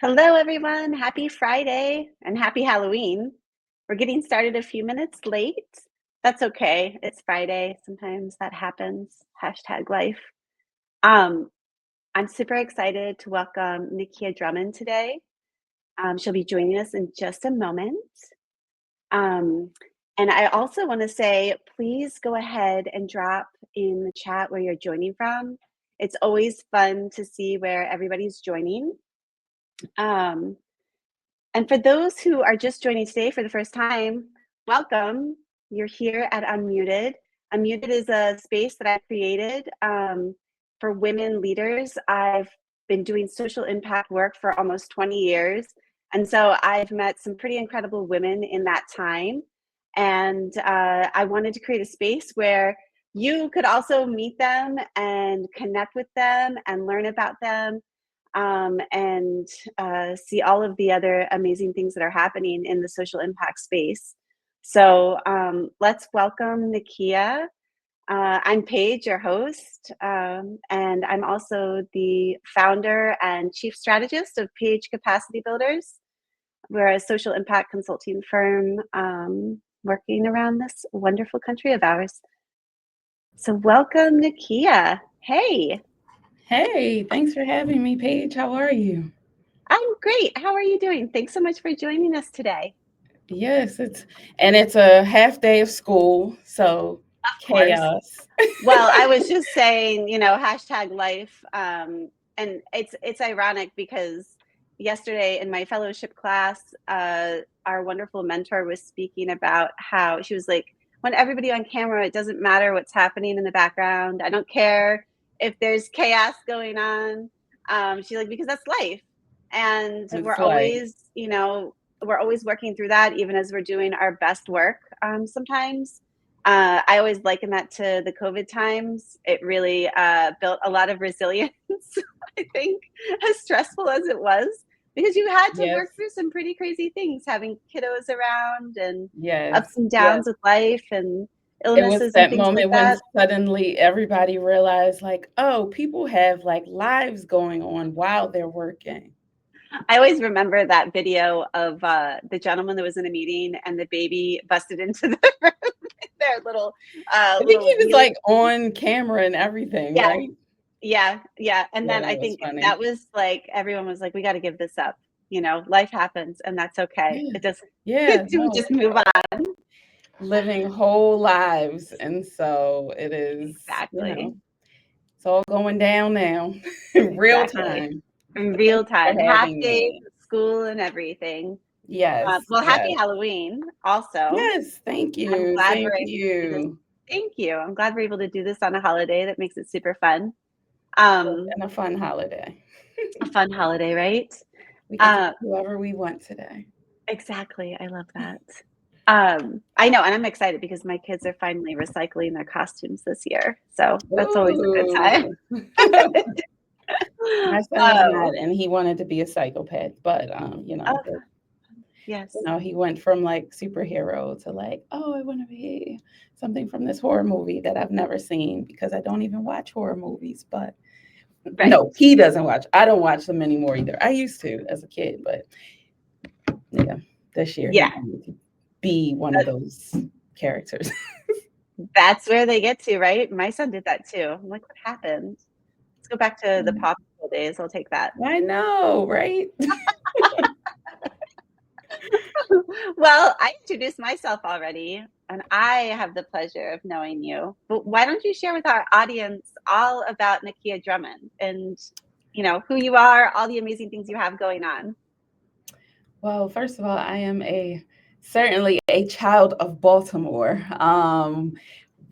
Hello, everyone. Happy Friday and happy Halloween. We're getting started a few minutes late. That's okay. It's Friday. Sometimes that happens. Hashtag life. Um, I'm super excited to welcome Nakeia Drummond today. She'll be joining us in just a moment. Um, and I also want to say, please go ahead and drop in the chat where you're joining from. It's always fun to see where everybody's joining. And for those who are just joining today for the first time, welcome. You're here at Unmuted. Unmuted is a space that I created for women leaders. I've been doing social impact work for almost 20 years. And so I've met some pretty incredible women in that time. And I wanted to create a space where you could also meet them and connect with them and learn about them and see all of the other amazing things that are happening in the social impact space. So let's welcome Nakeia. I'm Paige, your host, and I'm also the founder and chief strategist of Paige Capacity Builders. We're a social impact consulting firm working around this wonderful country of ours. So welcome, Nakeia. Hey. Hey, thanks for having me, Paige. How are you? I'm great. How are you doing? Thanks so much for joining us today. Yes, it's a half day of school, so Of course. chaos. Well, I was just saying, hashtag life. And it's ironic because yesterday in my fellowship class, our wonderful mentor was speaking about how she was like, when everybody on camera, it doesn't matter what's happening in the background. I don't care if there's chaos going on. She's like, because that's life. And It's like, we're always working through that, even as we're doing our best work sometimes. I always liken that to the COVID times. It really built a lot of resilience, I think, as stressful as it was, because you had to yes, work through some pretty crazy things, having kiddos around and yes, ups and yes. downs with life and It was illnesses and that things like moment when that. suddenly everybody realized, like, oh, people have like lives going on while they're working. I always remember that video of the gentleman that was in a meeting and the baby busted into the room, their little I think little he was wheelie. like on camera and everything, Yeah, right? yeah. And Yeah, then I that was think funny. that was like everyone was like, we got to give this up. Life happens and that's okay. Yeah, It doesn't yeah, we no, just move on. living whole lives. And so it is, Exactly. it's all going down now in real Exactly. time. In But thank real you for time. Half having days me. of school and everything. Yes, Well, yes. happy Halloween also. Yes, thank I'm you. glad Same we're to able to do this. you. Thank you. I'm glad we're able to do this on a holiday. That makes it super fun. Yes, Um, and a fun holiday. a fun holiday, right? We get to Uh, be whoever we want today. exactly. I love that. I know, and I'm excited because my kids are finally recycling their costumes this year. So that's always a good time. Ooh. My son is Oh, not, and he wanted to be a psychopath, but oh, yes. he went from like superhero to like, oh, I want to be something from this horror movie that I've never seen because I don't even watch horror movies. But Right. no, he doesn't watch. I don't watch them anymore either. I used to as a kid, but yeah, this year he Yeah. wanted to be one of those characters. That's where they get to, right? My son did that too. I'm like, what happened? Let's go back to the pop days. I'll take that. I know, right? Well, I introduced myself already, and I have the pleasure of knowing you. But why don't you share with our audience all about Nakeia Drummond and who you are, all the amazing things you have going on. Well, first of all, I am a certainly a child of Baltimore.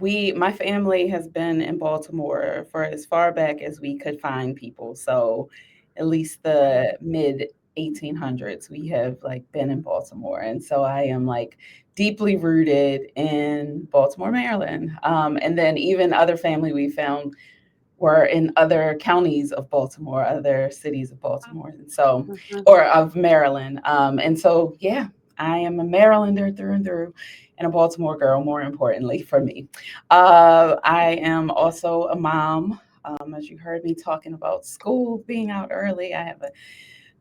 My family has been in Baltimore for as far back as we could find people. So at least the mid 1800s, we have like been in Baltimore. And so I am like deeply rooted in Baltimore, Maryland. And then even other family we found were in other counties of Baltimore, other cities of Baltimore, and so, Mhm. or of Maryland. And so, yeah, I am a Marylander through and through, and a Baltimore girl. More importantly for me, I am also a mom. As you heard me talking about school being out early, I have a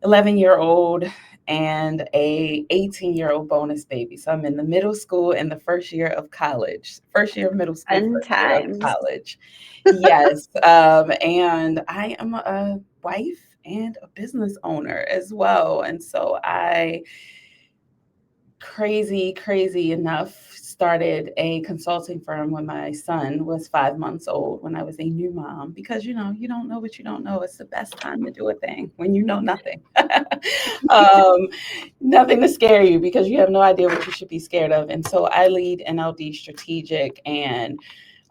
11-year-old and a 18-year-old bonus baby. So I'm in the middle school and the first year of college, first year of middle school, Fun first year of times. college. Yes. And I am a wife and a business owner as well. And so I crazy enough started a consulting firm when my son was 5 months old, when I was a new mom, because you don't know what you don't know. It's the best time to do a thing when you know nothing. um, Nothing to scare you, because you have no idea what you should be scared of. And so I lead NLD Strategic, and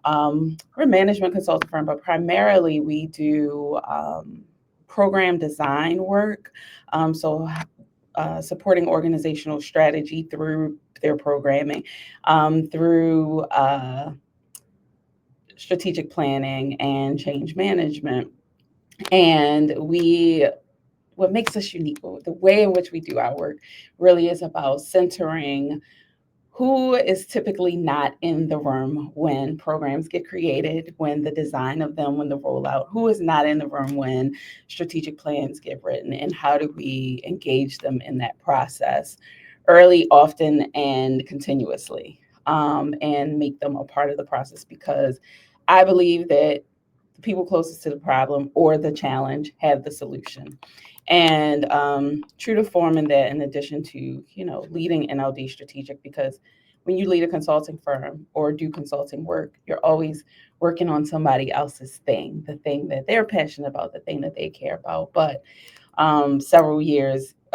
we're a management consulting firm, but primarily we do program design work. Supporting organizational strategy through their programming, through strategic planning and change management. And what makes us unique, the way in which we do our work, really is about centering who is typically not in the room when programs get created, when the design of them, when the rollout, who is not in the room when strategic plans get written, and how do we engage them in that process early, often, and continuously, and make them a part of the process, because I believe that the people closest to the problem or the challenge have the solution. And true to form in that, in addition to leading NLD Strategic, because when you lead a consulting firm or do consulting work, you're always working on somebody else's thing, the thing that they're passionate about, the thing that they care about. But a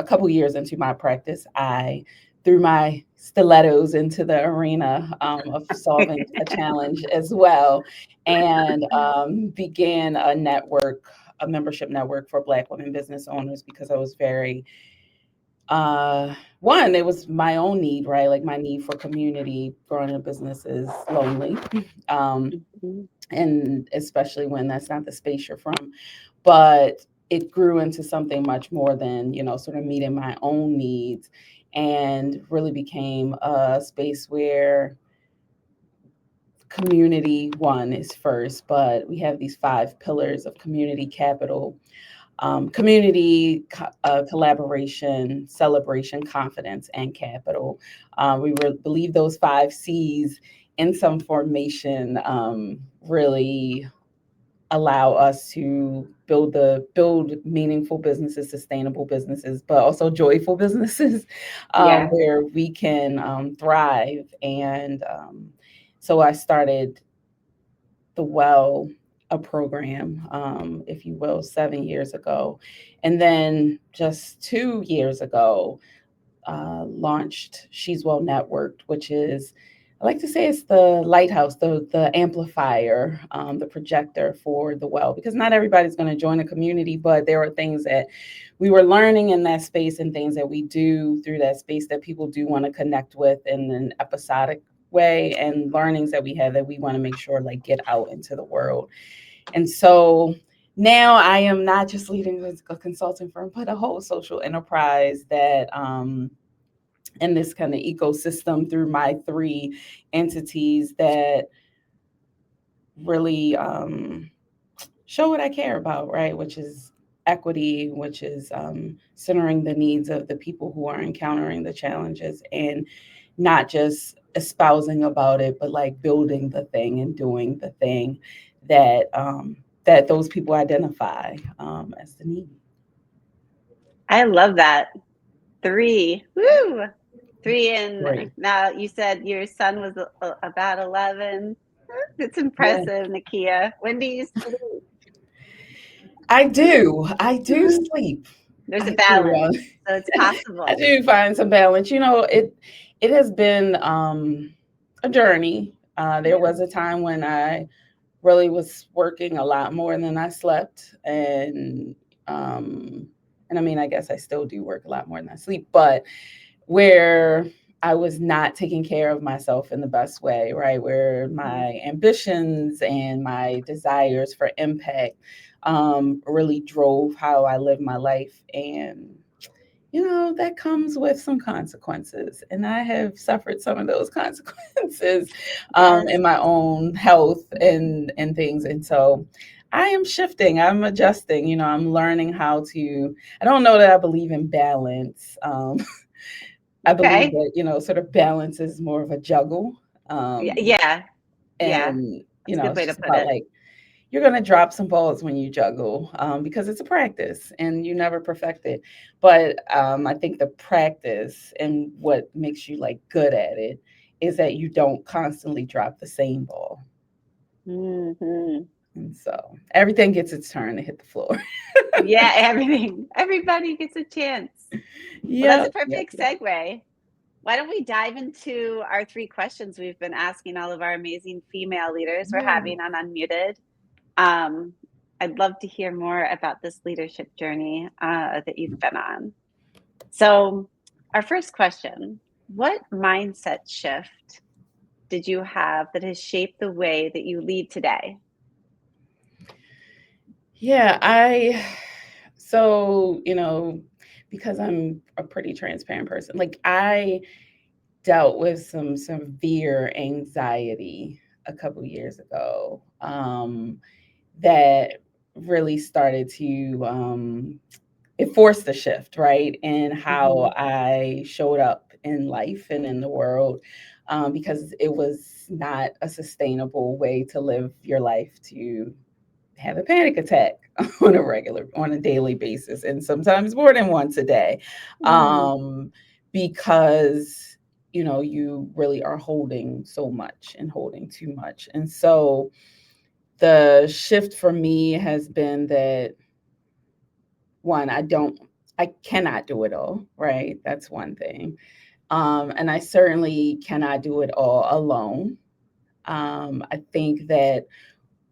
couple years into my practice, I threw my stilettos into the arena of solving a challenge as well, and began a membership network for Black women business owners, because I was very one, it was my own need, right? Like my need for community. Growing a business is lonely. Um, Mhm. and especially when that's not the space you're from. But it grew into something much more than, sort of meeting my own needs, and really became a space where community one is first, but we have these 5 pillars of community capital: community, collaboration, celebration, confidence, and capital. We believe those 5 C's in some formation really allow us to build meaningful businesses, sustainable businesses, but also joyful businesses, Yeah. where we can thrive. And so I started the Well, a program, if you will, 7 years ago. And then just 2 years ago, launched She's Well Networked, which is, I like to say, it's the lighthouse, the amplifier, the projector for the Well, because not everybody's going to join a community, but there are things that we were learning in that space, and things that we do through that space that people do want to connect with in an episodic way, and learnings that we have that we want to make sure like get out into the world. And so now I am not just leading a consulting firm, but a whole social enterprise that in this kind of ecosystem through my 3 entities that really show what I care about, right? Which is equity, which is centering the needs of the people who are encountering the challenges, and not just espousing about it, but like building the thing and doing the thing that those people identify as the need. I love that. 3. Woo! 3, and Right. now you said your son was about 11. It's Yeah. impressive, Nakeia. When do you sleep? I do. I do Mhm. sleep. There's a I do. balance, so it's I possible. do find some balance. It has been a journey. There Yeah. was a time when I really was working a lot more than I slept, um, and I mean, I guess I still do work a lot more than I sleep, but where I was not taking care of myself in the best way, right? Where Mhm. my ambitions and my desires for impact really drove how I live my life. And, that comes with some consequences. And I have suffered some of those consequences Yes. in my own health and things. And so I am shifting. I'm adjusting. I'm learning how to. I don't know that I believe in balance. I believe Okay. that sort of balance is more of a juggle. Yeah. Um, Yeah. Yeah. and That's a good it's way to just put about it. like you're gonna drop some balls when you juggle because it's a practice and you never perfect it. But I think the practice and what makes you like good at it is that you don't constantly drop the same ball. Hmm. And so everything gets its turn to hit the floor. Yeah, everybody gets a chance. Well, that's a Yep, yep, perfect yep. segue. Why don't we dive into our three questions we've been asking all of our amazing female leaders we're Yeah. having on Unmuted? Um, I'd love to hear more about this leadership journey that you've been on. So, our first question: what mindset shift did you have that has shaped the way that you lead today? Yeah, because I'm a pretty transparent person, like I dealt with some severe anxiety a couple years ago that really started to it forced a shift, right, in Hmm. how I showed up in life and in the world, because it was not a sustainable way to live your life to have a panic attack on a daily basis, and sometimes more than once a day, Mm, because you really are holding so much and holding too much. And so the shift for me has been that, one, I cannot do it all, right? That's one thing. And I certainly cannot do it all alone. I think that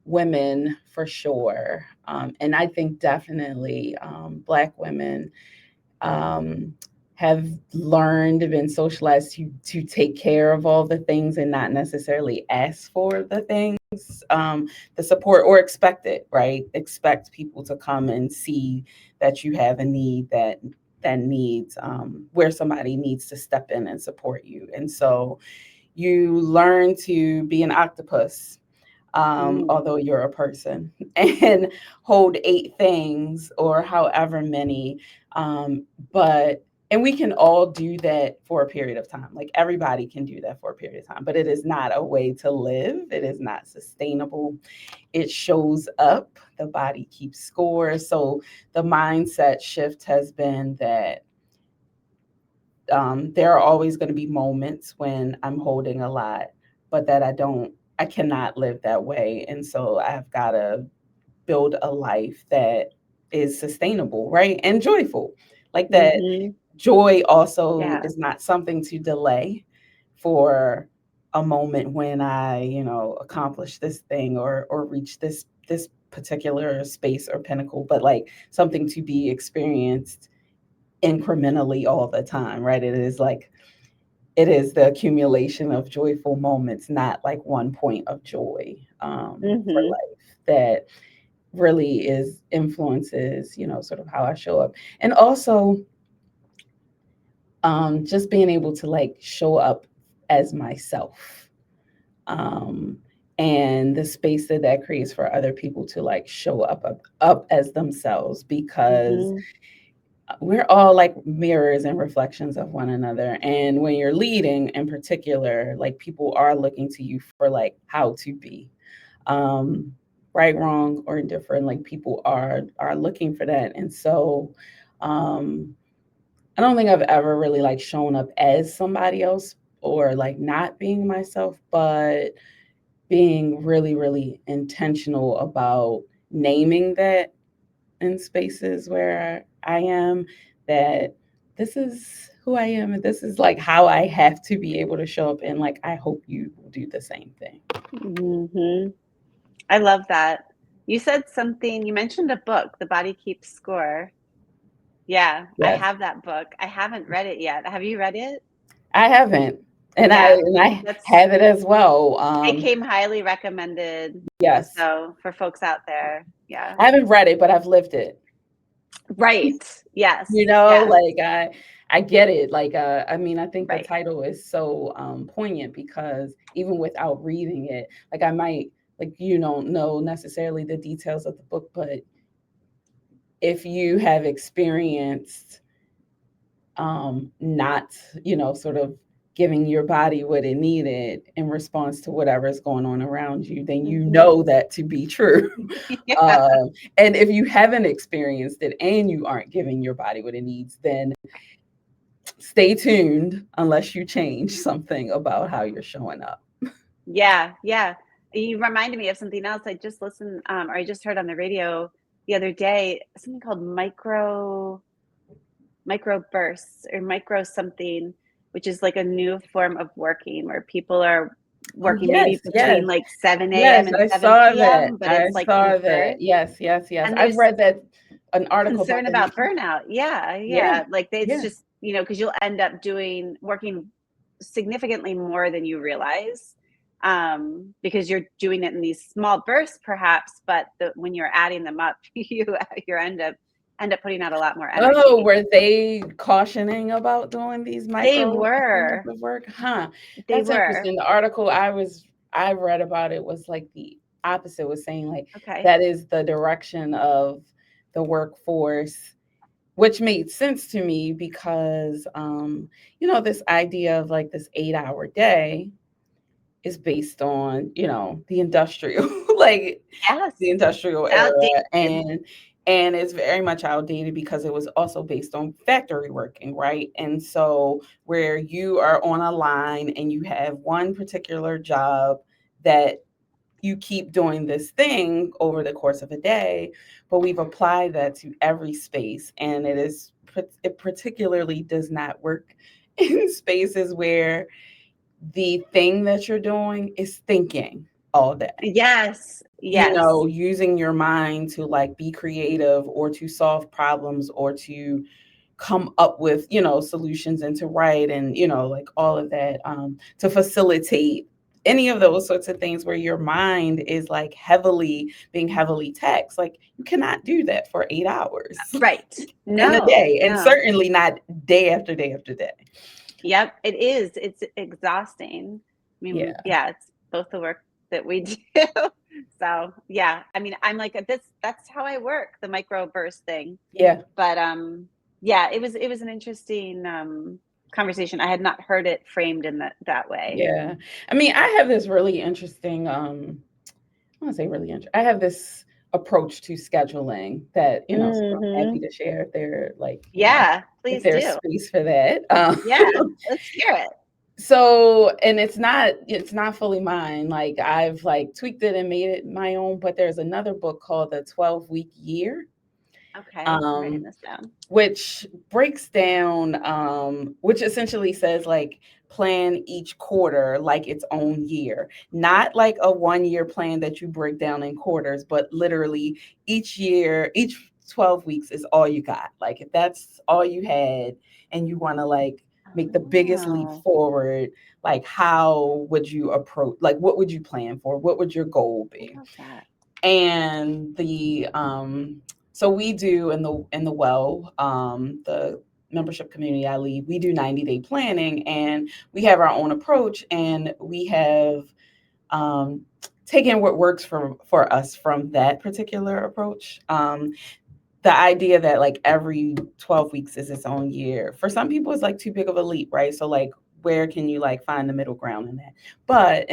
women, for sure, and I think definitely Black women, um, have learned, been socialized to take care of all the things and not necessarily ask for the things, the support, or expect it, right? Expect people to come and see that you have a need that needs, where somebody needs to step in and support you. And so you learn to be an octopus, mm, although you're a person, and hold eight things or however many. Um, but and we can all do that for a period of time. Like everybody can do that for a period of time, but it is not a way to live. It is not sustainable. It shows up. The body keeps score. So the mindset shift has been that there are always going to be moments when I'm holding a lot, but that I cannot live that way. And so I've got to build a life that is sustainable, right? And joyful. Like that hmm. joy also Yeah. is not something to delay for a moment when I, accomplish this thing or reach this particular space or pinnacle, but like something to be experienced incrementally all the time, right? It is the accumulation of joyful moments, not like one point of joy, for Hmm. life that really is influences, sort of how I show up. And also just being able to like show up as myself, um, and the space that creates for other people to like show up as themselves, because Hmm. we're all like mirrors and reflections of one another. And when you're leading in particular, like people are looking to you for like how to be, um, right, wrong, or indifferent. Like people are looking for that. And so um, I don't think I've ever really like shown up as somebody else or like not being myself, but being really, really intentional about naming that in spaces where I am, that this is who I am and this is like how I have to be able to show up, and like I hope you will do the same thing. Hmm. I love that. You said something, you mentioned a book, The Body Keeps Score. Yeah, I Yes. have that book. I haven't read it yet. Have you read it? I haven't. And I Yeah, and I that's have it as well. it came highly recommended. Yes. So for folks out there, yeah. I haven't read it, but I've lived it. Right. Yes. Yeah. Like I get it. Like I mean, I think the Right. title is so poignant because even without reading it, like I might like you don't know necessarily the details of the book, but if you have experienced not, sort of giving your body what it needed in response to whatever is going on around you, then you know that to be true. Yeah. And if you haven't experienced it and you aren't giving your body what it needs, then stay tuned unless you change something about how you're showing up. Yeah, yeah. You reminded me of something else I just listened, or I just heard on the radio the other day, something called micro bursts or micro something, which is like a new form of working where people are Oh, working maybe yes, between yes. like 7 Yes, a.m. and I 7 saw that. p.m., but I it's like in saw that. bursts. Yes, yes, yes. And I've there's read that an article about concern the about burnout. Yeah, yeah, yeah. Like it's yeah. just, because you'll end up working significantly more than you realize, because you're doing it in these small bursts perhaps, but when you're adding them up, you end up putting out a lot more Oh, energy. were they cautioning about doing these They micro increments were. of work? Huh. They That's were. interesting. The article I read about it was like the opposite, was saying like Okay. that is the direction of the workforce, which made sense to me because this idea of like this 8-hour day is based on, the industrial like the Yes. industrial era, Outdated. and it's very much outdated because it was also based on factory working, right? And so where you are on a line and you have one particular job that you keep doing this thing over the course of a day, but we've applied that to every space, and it particularly does not work in spaces where the thing that you're doing is thinking all day. Yes. Yes. Using your mind to like be creative or to solve problems or to come up with, solutions and to write and, like all of that, to facilitate any of those sorts of things where your mind is like being heavily taxed. Like you cannot do that for 8 hours Right. in a No, day, and no. certainly not day after day after day. Yep, it is. It's exhausting. I mean, Yeah. yeah, it's both the work that we do. So, yeah, I mean, I'm like this, that's how I work, the micro burst thing. Yeah. But yeah, it was an interesting conversation. I had not heard it framed in that way. Yeah. I mean, I have this really interesting, I want to say really interesting. I have this approach to scheduling that, so I'm happy Mhm. to share if they're like, Yeah, if please there's do. space for that. Yeah, let's hear it. So, and it's not fully mine. Like I've like tweaked it and made it my own, but there's another book called The 12-Week Year. Okay, I'm writing Um, this down. which breaks down, which essentially says like plan each quarter like its own year, not like a 1 year plan that you break down in quarters, but literally each year, each 12 weeks is all you got. Like if that's all you had and you want to like make the biggest leap Oh, forward, like how would you approach, like what would you plan for? What would your goal I be? love that. And so we do the membership community I lead, we do 90-day planning, and we have our own approach, and we have taken what works for us from that particular approach. The idea that like every 12 weeks is its own year, for some people is like too big of a leap, right? So like where can you like find the middle ground in that? But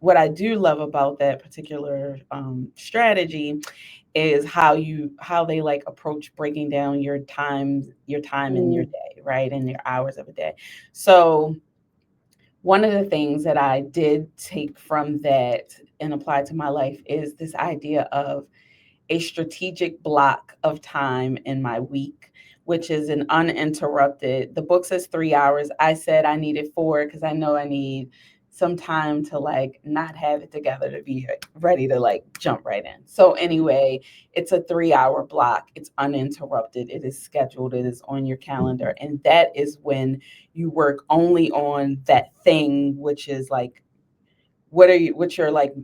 what I do love about that particular strategy is how they like approach breaking down your time in your Mm, day, right, and your hours of a day. So one of the things that I did take from that and apply to my life is this idea of a strategic block of time in my week, which is an uninterrupted. The book says 3 hours. I said I needed 4 because I know I need some time to like not have it together to be ready to like jump right in. So anyway, it's a 3-hour block. It's uninterrupted. It is scheduled. It is on your calendar. And that is when you work only on that thing, which is like, what's your like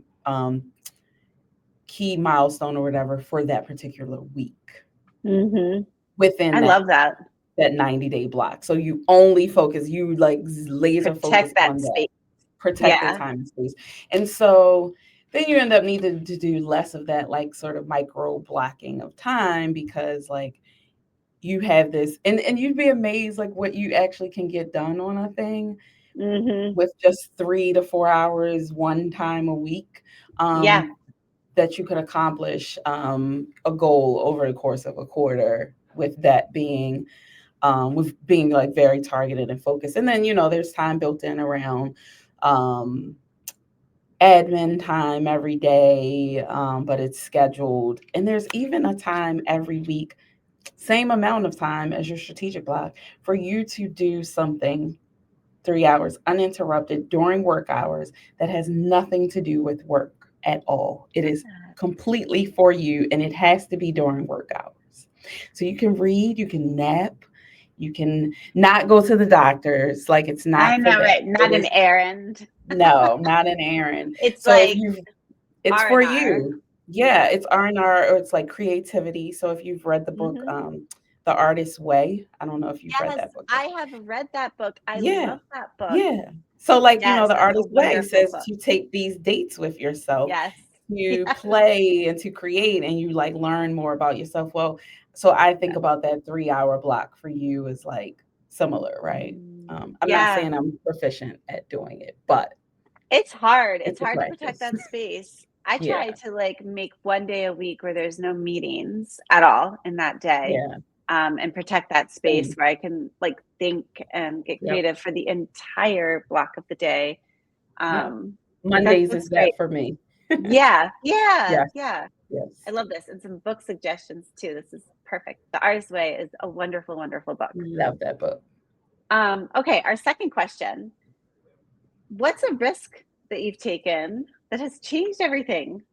key milestone or whatever for that particular week mhm. within I that love that. 90-day block. So you only focus, laser focus Protect that on that, space. protect the Yeah. time and space. And so then you end up needing to do less of that, like sort of micro blocking of time, because like you have this, and you'd be amazed like what you actually can get done on a thing with just 3 to 4 hours one time a week. Yeah. That you could accomplish a goal over the course of a quarter, with that being with being like very targeted and focused. And then, there's time built in around um, admin time every day, but it's scheduled. And there's even a time every week, same amount of time as your strategic block, for you to do something 3 hours uninterrupted during work hours that has nothing to do with work at all. It is completely for you, and it has to be during work hours. So you can read, you can nap, you can not go to the doctors. Like, it's I not for know, that. right? Not It an is errand. no, not an errand. It's So if like you it's for R&R. you. Yeah, Yeah. it's R&R, or it's like creativity. So if you've read the book, Hmm. The Artist's Way, I don't know if you've read Yes, that book. I have read that book. I Yeah. love that book. Yeah. So, like, Yes, The that's a Artist's Way wonderful says book. to take these dates with yourself, Yes. to Yes. play and to create, and you like learn more about yourself. Well, so I think Yeah. about that 3 hour block for you is like similar, right? I'm not Yeah. saying I'm proficient at doing it, but It's hard. It's it's a hard to protect practice. that space. I Yeah. try to like make one day a week where there's no meetings at all in that day, Yeah. and protect that space Same. where I can like think and get Yep. creative for the entire block of the day. Yep. That's Mondays that's is great. that for me. Yeah, yeah, Yes. yeah. Yes. I love this, and some book suggestions too. This is perfect. The Artist's Way is a wonderful, wonderful book. Love that book. Okay, our second question. What's a risk that you've taken that has changed everything?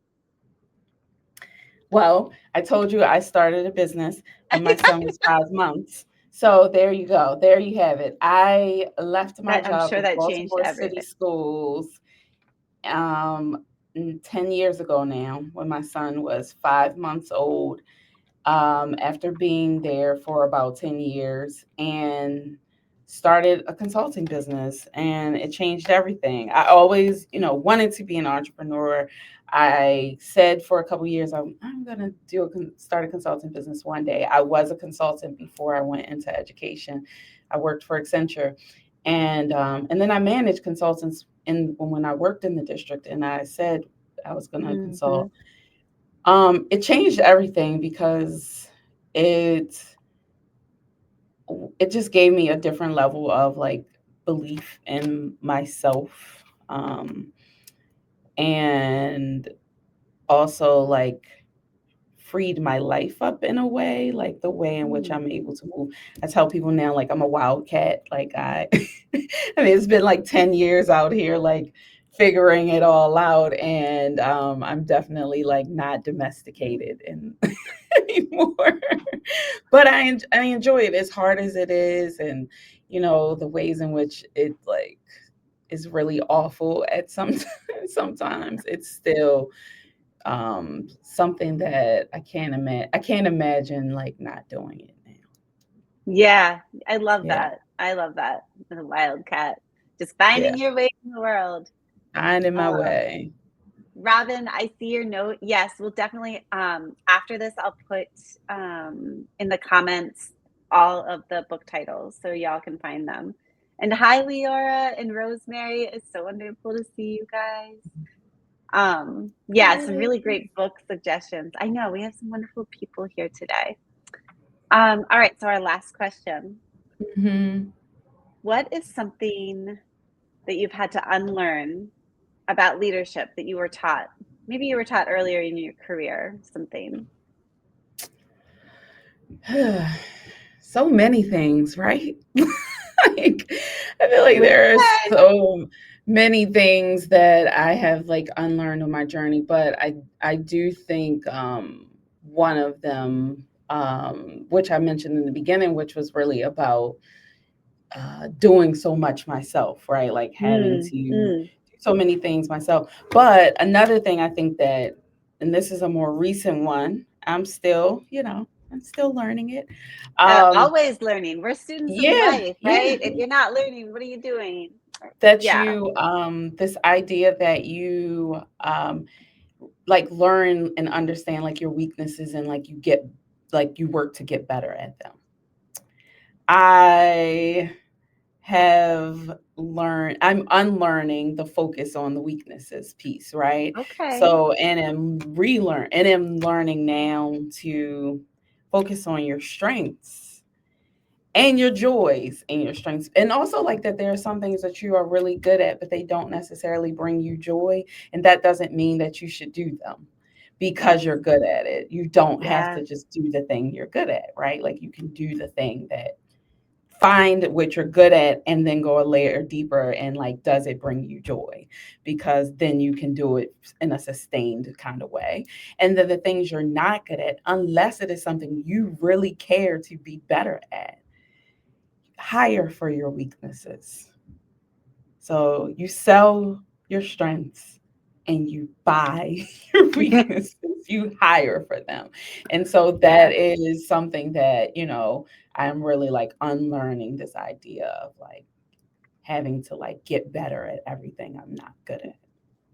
Well, I told you I started a business when my son was 5 months. So there you go. There you have it. I left my That I'm job sure with that changed Baltimore City everything. Schools um, 10 years ago now, when my son was 5 months old, after being there for about 10 years, and started a consulting business, and it changed everything. I always, wanted to be an entrepreneur. I said for a couple of years, I'm going to start a consulting business one day. I was a consultant before I went into education. I worked for Accenture, and then I managed consultants when I worked in the district, and I said I was going to Mhm. consult. It changed everything, because it it just gave me a different level of like belief in myself, and also like freed my life up in a way, like the way in which Mm. I'm able to move. I tell people now, like, I'm a wildcat. Like, I mean, it's been like 10 years out here, like figuring it all out. And I'm definitely like not domesticated and anymore. But I enjoy it, as hard as it is. And, the ways in which it like is really awful at sometimes it's still something that I can't imagine like not doing it now. Yeah, I love Yeah. that. I love that. The wildcat, just Yeah. finding your way in the world. Finding my Um, way. Robin, I see your note. Yes, we'll definitely, after this, I'll put in the comments all of the book titles so y'all can find them. And hi, Leora and Rosemary. It's so wonderful to see you guys. Yeah, some Yay. really great book suggestions. I know we have some wonderful people here today. All right, so our last question. Hmm. What is something that you've had to unlearn about leadership that you were taught? Maybe you were taught earlier in your career, something. So many things, right? Like, I feel like Which there are one? so many things that I have like unlearned on my journey, but I do think one of them, which I mentioned in the beginning, which was really about doing so much myself, right? Like having Mm, to do mm. so many things myself. But another thing I think that, and this is a more recent one, I'm still learning it. Um, Always learning. We're students of yeah, life, yeah. right? If you're not learning, what are you doing? That Yeah. you, this idea that you, like learn and understand like your weaknesses, and like you work to get better at them. I I'm unlearning the focus on the weaknesses piece, right? Okay. So, and I'm learning now to focus on your strengths and your joys and your strengths. And also like that there are some things that you are really good at, but they don't necessarily bring you joy. And that doesn't mean that you should do them because Yes. you're good at it. You don't have Yeah. to just do the thing you're good at, right? Like you can do the thing that find what you're good at and then go a layer deeper and like does it bring you joy, because then you can do it in a sustained kind of way. And then the things you're not good at, unless it is something you really care to be better at, hire for your weaknesses. So you sell your strengths and you buy your weaknesses, you hire for them. And so Yeah. that is something that, I'm really like unlearning this idea of like having to like get better at everything I'm not good at.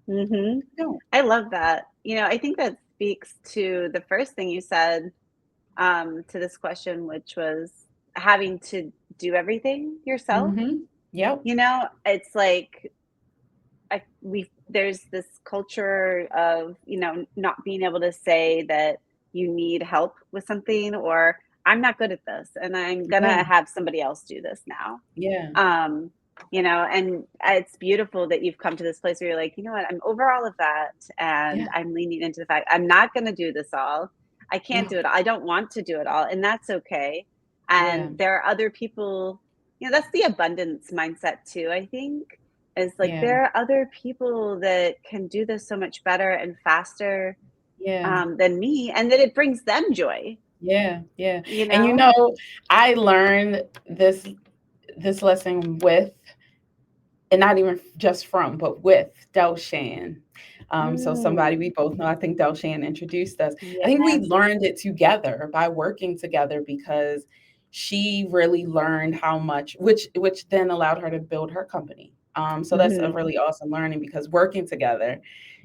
Mm-hmm. No. I love that. I think that speaks to the first thing you said, to this question, which was having to do everything yourself. Mm-hmm. Yep. It's like there's this culture of, not being able to say that you need help with something, or I'm not good at this and I'm Yeah. gonna have somebody else do this now. Yeah. Um, and it's beautiful that you've come to this place where you're like, you know what, I'm over all of that and Yeah. I'm leaning into the fact I'm not gonna do this all. I can't No. do it all. I don't want to do it all, and that's okay. Yeah. And there are other people, that's the abundance mindset too, I think, is like Yeah. there are other people that can do this so much better and faster, Yeah. than me, and that it brings them joy, Yeah. Yeah. you And know? I learned this lesson with, and not even just from, but with Delshan. So somebody we Mm, both know, I think Delshan introduced us. I think we yes. learned it together by working together, because she really learned how much, which then allowed her to build her company. So that's a Mhm. really awesome learning, because working together,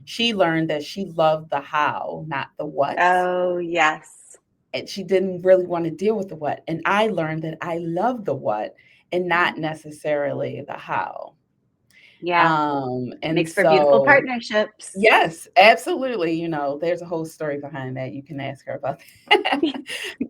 she learned that she loved the how, not the what. Oh, yes. And she didn't really want to deal with the what. And I learned that I love the what and not Mhm. necessarily the how. Yeah. And Makes for beautiful so, partnerships. yes, absolutely. There's a whole story behind that. You can ask her about that.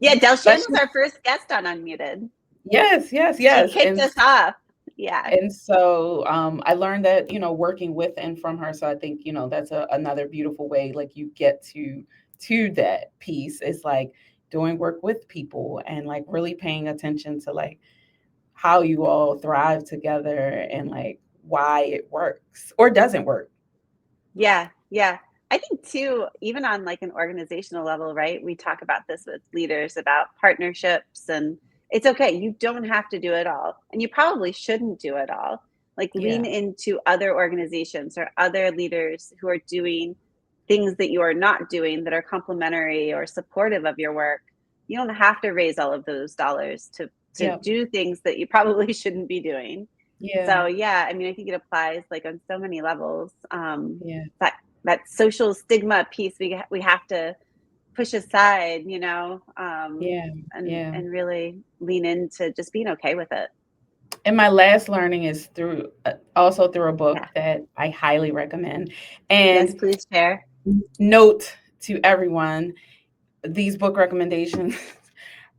Yeah, But Delshan was our first guest on Unmuted. yes, yes, She yes. kicked us off. Yeah. I learned that, working with and from her. So I think, that's another beautiful way, like you get to that piece. It's like doing work with people and like really paying attention to like how you all thrive together and like why it works or doesn't work. Yeah, yeah. I think too, even on like an organizational level, right? We talk about this with leaders about partnerships, and it's okay. You don't have to do it all, and you probably shouldn't do it all. Like lean Yeah. into other organizations or other leaders who are doing things that you are not doing that are complementary or supportive of your work. You don't have to raise all of those dollars to Yep. do things that you probably shouldn't be doing. Yeah. So yeah, I mean, I think it applies like on so many levels. Yeah. That that social stigma piece we have to push aside, Yeah. Yeah. and really lean into just being okay with it. And my last learning is through also through a Yeah. book that I highly recommend. Yes, And please share. note to everyone, these book recommendations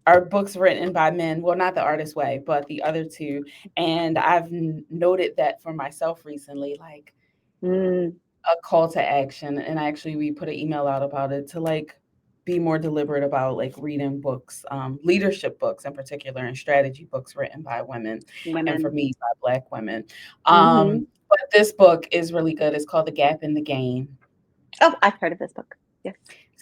are books written by men. Well, not The Artist Way, but the other two. And I've noted that for myself recently, like Mm, a call to action. And actually, we put an email out about it to like be more deliberate about like reading books, leadership books in particular, and strategy books written by women, and for women. me, by Black women. Hmm. But this book is really good. It's called The Gap in the Game. Oh, I've heard of this book. Yes.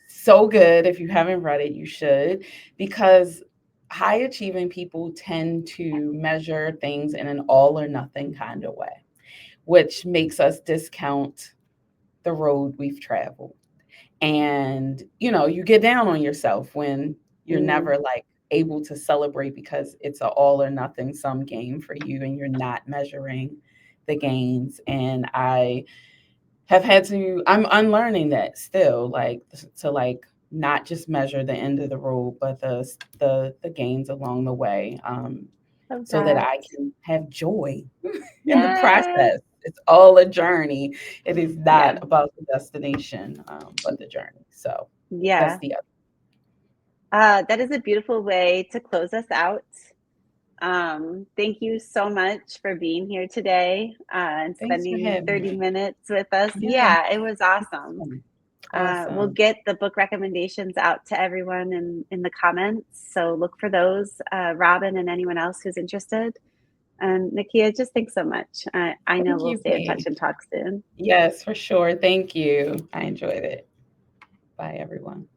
So good. If you haven't read it, you should, because high achieving people tend to measure things in an all or nothing kind of way, which makes us discount the road we've traveled. And, you get down on yourself when you're Mm, never like able to celebrate because it's a all or nothing sum game for you and you're not measuring the gains. And I have had to, I'm unlearning that still, like to like not just measure the end of the road, but the gains along the way, Love so that that. I can have joy in the Yes. process. It's all a journey. It is Yeah. not about the destination, but the journey. So that's Yeah. the other. That is a beautiful way to close us out. Thank you so much for being here today and Thanks for spending having 30 me. minutes with us. Yeah, Yeah, it was awesome. awesome. We'll Awesome. get the book recommendations out to everyone in the comments. So look for those, Robin and anyone else who's interested. And Nakeia, just thanks so much. I know Thank we'll you, stay in touch Paige. and talk soon. Yes, for sure. Thank you. I enjoyed it. Bye, everyone.